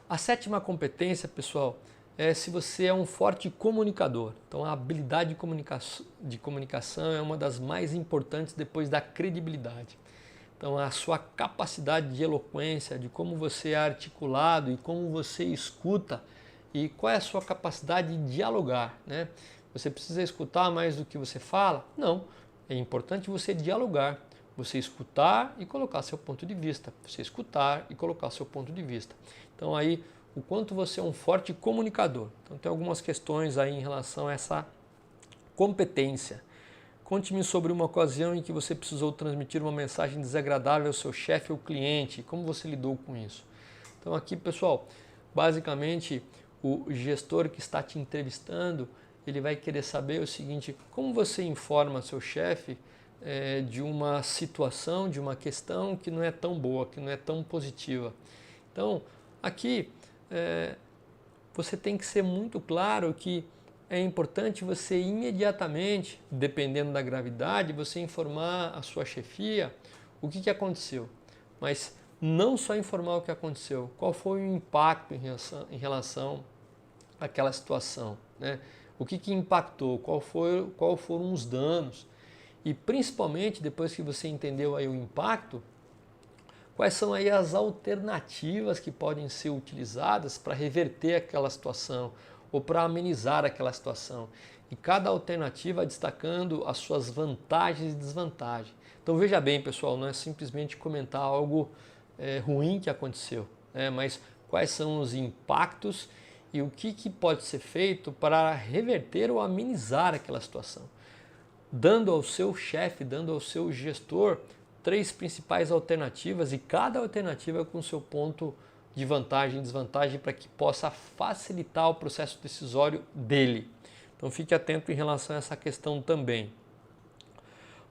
A sétima competência, pessoal, é se você é um forte comunicador. Então, a habilidade de comunicação é uma das mais importantes depois da credibilidade. Então, a sua capacidade de eloquência, de como você é articulado e como você escuta e qual é a sua capacidade de dialogar, né? Você precisa escutar mais do que você fala? Não. É importante você dialogar, você escutar e colocar seu ponto de vista. Você escutar e colocar seu ponto de vista. Então, aí, o quanto você é um forte comunicador. Então, tem algumas questões aí em relação a essa competência. Conte-me sobre uma ocasião em que você precisou transmitir uma mensagem desagradável ao seu chefe ou cliente. Como você lidou com isso? Então aqui, pessoal, basicamente o gestor que está te entrevistando, ele vai querer saber o seguinte: como você informa seu chefe de uma situação, de uma questão que não é tão boa, que não é tão positiva. Então aqui você tem que ser muito claro que é importante você imediatamente, dependendo da gravidade, você informar a sua chefia o que aconteceu. Mas não só informar o que aconteceu, qual foi o impacto em relação àquela situação, né? O que impactou, qual foram os danos. E principalmente, depois que você entendeu aí o impacto, quais são aí as alternativas que podem ser utilizadas para reverter aquela situação ou para amenizar aquela situação. E cada alternativa destacando as suas vantagens e desvantagens. Então veja bem, pessoal, não é simplesmente comentar algo ruim que aconteceu, mas quais são os impactos e o que pode ser feito para reverter ou amenizar aquela situação. Dando ao seu chefe, dando ao seu gestor 3 principais alternativas e cada alternativa com seu ponto de vantagem e desvantagem para que possa facilitar o processo decisório dele. Então fique atento em relação a essa questão também.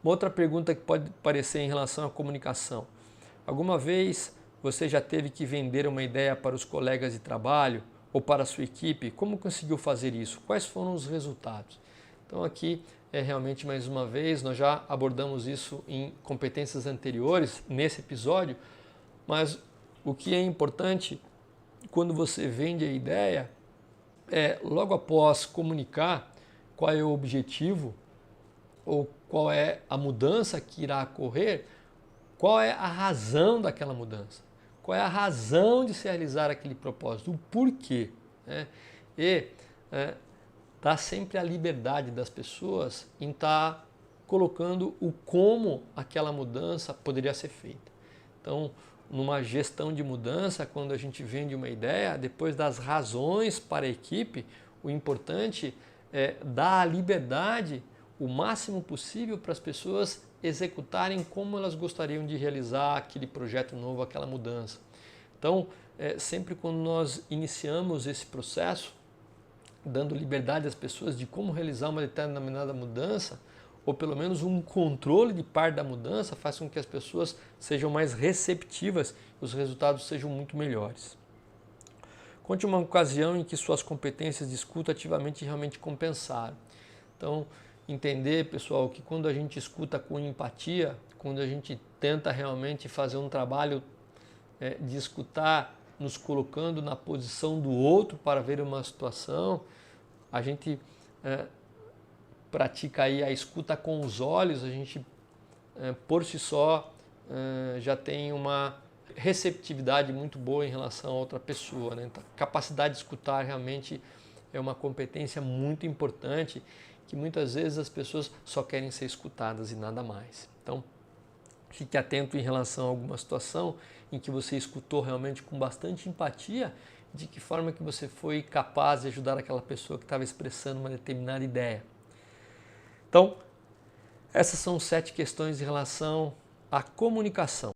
Uma outra pergunta que pode aparecer em relação à comunicação. Alguma vez você já teve que vender uma ideia para os colegas de trabalho ou para a sua equipe? Como conseguiu fazer isso? Quais foram os resultados? Então aqui realmente, mais uma vez, nós já abordamos isso em competências anteriores, nesse episódio, mas o que é importante quando você vende a ideia é, logo após comunicar qual é o objetivo ou qual é a mudança que irá ocorrer, qual é a razão daquela mudança, qual é a razão de se realizar aquele propósito, o porquê, né? E dá sempre a liberdade das pessoas em estar colocando o como aquela mudança poderia ser feita. Então, numa gestão de mudança, quando a gente vende uma ideia, depois das razões para a equipe, o importante é dar a liberdade o máximo possível para as pessoas executarem como elas gostariam de realizar aquele projeto novo, aquela mudança. Então, sempre quando nós iniciamos esse processo, dando liberdade às pessoas de como realizar uma determinada mudança, ou pelo menos um controle de parte da mudança, faz com que as pessoas sejam mais receptivas e os resultados sejam muito melhores. Conte uma ocasião em que suas competências de escuta ativamente realmente compensaram. Então, entender, pessoal, que quando a gente escuta com empatia, quando a gente tenta realmente fazer um trabalho de escutar, nos colocando na posição do outro para ver uma situação, a gente pratica aí a escuta com os olhos, a gente por si só já tem uma receptividade muito boa em relação a outra pessoa, né? Então, a capacidade de escutar realmente é uma competência muito importante que muitas vezes as pessoas só querem ser escutadas e nada mais. Então, fique atento em relação a alguma situação em que você escutou realmente com bastante empatia, de que forma que você foi capaz de ajudar aquela pessoa que estava expressando uma determinada ideia. Então, essas são 7 questões em relação à comunicação.